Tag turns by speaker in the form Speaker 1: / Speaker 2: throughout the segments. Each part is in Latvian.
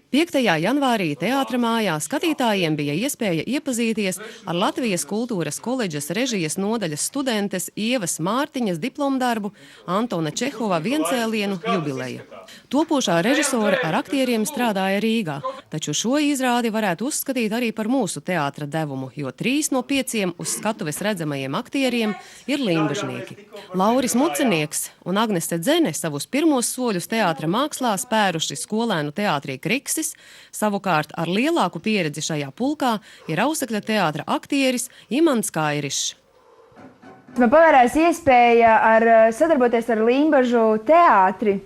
Speaker 1: 5. janvārī Teātra mājā skatītājiem bija iespēja iepazīties ar Latvijas kultūras koledžas režijas nodaļas studentes Ievas Mārtiņas diplomdarbu Antona Čehova Viencēlienu jubileja. Topošā režisore ar aktieriem strādāja Rīgā, taču šo izrādi varētu uzskatīt arī par mūsu teātra devumu, jo 3 no 5 uz skatuves redzamajiem aktieriem ir limbažnieki. Lauris Mucenieks un Agnese Dzene savus pirmos soļus teātra mākslā spēruši skolēnu teātrī Kriksis, savukārt ar lielāku pieredzi šajā pulkā ir Ausekļa teātra aktieris Imants Kairišs.
Speaker 2: Man pavērās iespēja sadarboties ar Limbažu teātri.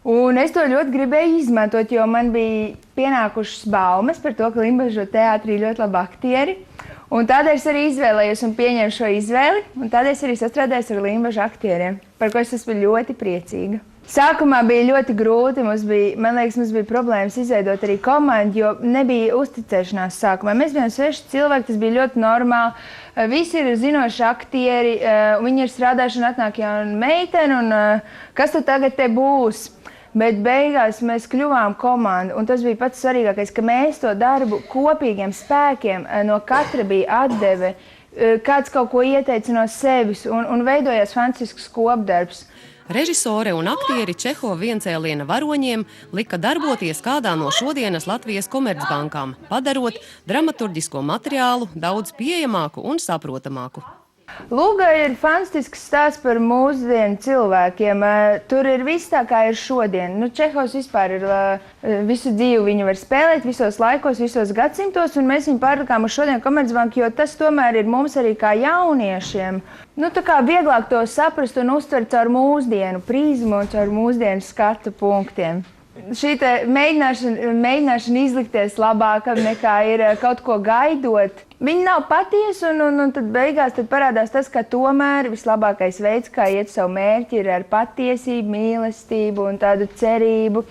Speaker 2: Un es to ļoti gribēju izmantot, jo man bija pienākušas baumas par to, ka Limbažu teātrī ļoti labi aktieri. Un tādēļ es arī izvēlējos un pieņēmu šo izvēli, un tādēļ es arī sastrādājos ar Limbažu aktieriem, par ko es esmu ļoti priecīga. Sākumā bija ļoti grūti, mums bija problēmas izveidot arī komandu, jo nebija uzticēšanās sākumā. Mēs bijām 6 cilvēki, tas bija ļoti normāli. Visi ir zinoši aktieri, viņi ir strādājuši un atnāk jauna meitene, un kas tu tagad te būs? Bet beigās mēs kļuvām komanda, un tas bija pats svarīgākais, ka mēs to darbu kopīgiem spēkiem, no katra bija atdeve, kāds kaut ko ieteica no sevis, un veidojās fantastisks kopdarbs.
Speaker 1: Režisore un aktieri Čehova Viencēliena varoņiem lika darboties kādā no šodienas Latvijas komercbankām, padarot dramaturģisko materiālu daudz pieejamāku un saprotamāku.
Speaker 2: Lūga ir fantastisks stāsts par mūsdienu cilvēkiem. Tur ir viss tā, kā ir šodien. Čehovs vispār ir visu dzīvi, viņu var spēlēt visos laikos, visos gadsimtos, un mēs viņu pārlikām uz šodien komercbanku, jo tas tomēr ir mums arī kā jauniešiem. Tā kā vieglāk to saprast un uztvert caur mūsdienu prizmu un caur mūsdienu skatu punktiem. Šī mēģināšana izlikties labākam nekā ir kaut ko gaidot. Viņi nav patiesi, un tad beigās parādās tas, ka tomēr vislabākais veids, kā iet savu mērķi, ir ar patiesību, mīlestību un tādu cerību.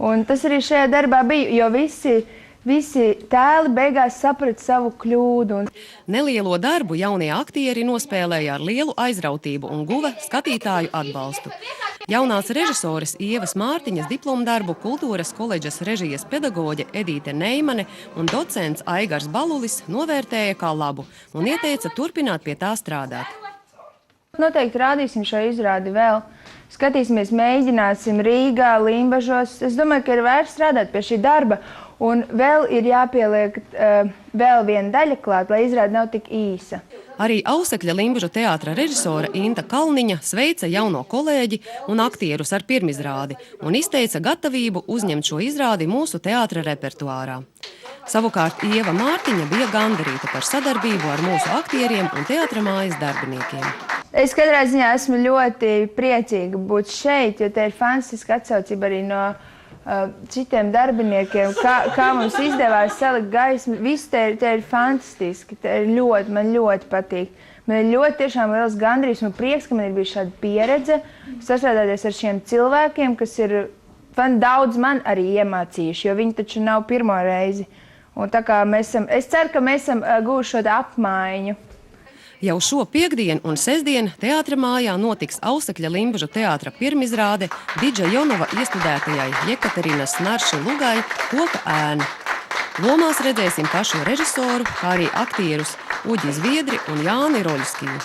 Speaker 2: Un tas arī šajā darbā bija, jo visi tēli beigās saprata savu kļūdu.
Speaker 1: Nelielo darbu jaunie aktieri nospēlēja ar lielu aizrautību un guva skatītāju atbalstu. Jaunās režisores Ievas Mārtiņas diplomdarbu kultūras koledžas režijas pedagoģe Edīte Neimane un docents Aigars Balulis novērtēja kā labu un ieteica turpināt pie tā strādāt.
Speaker 2: Noteikti rādīsim šo izrādi vēl. Skatīsimies, mēģināsim Rīgā, Limbažos. Es domāju, ka ir vērts strādāt pie šī darba. Un vēl ir jāpieliek vēl viena daļa klāt, lai izrāde nav tik īsa.
Speaker 1: Arī Ausekļa Limbažu teātra režisora Inta Kalniņa sveica jauno kolēģi un aktierus ar pirmizrādi un izteica gatavību uzņemt šo izrādi mūsu teātra repertuārā. Savukārt Ieva Mārtiņa bija gandarīta par sadarbību ar mūsu aktieriem un teātra mājas darbiniekiem.
Speaker 2: Es katrā ziņā esmu ļoti priecīga būt šeit, jo te ir fantastiska atsaucība arī no citiem darbiniekiem, kā mums izdevās salikt gaismu. Viss te ir fantastiski, man ļoti patīk. Man ir ļoti tiešām liels gandrīz un prieks, ka man ir bijusi šāda pieredze sastrādāties ar šiem cilvēkiem, kas ir daudz man arī iemācījuši, jo viņi taču nav pirmo reizi. Un tā kā es ceru, ka mēs esam guvuši šo apmaiņu.
Speaker 1: Jau šo piektdienu un sestdienu teātra mājā notiks Ausekļa Limbažu teātra pirmizrāde Didža Jonova iestudētajai Jekaterinas Narši Lugai Koka ēna. Lomās redzēsim pašu režisoru, kā arī aktierus Uģi Zviedri un Jāni Roļskiju.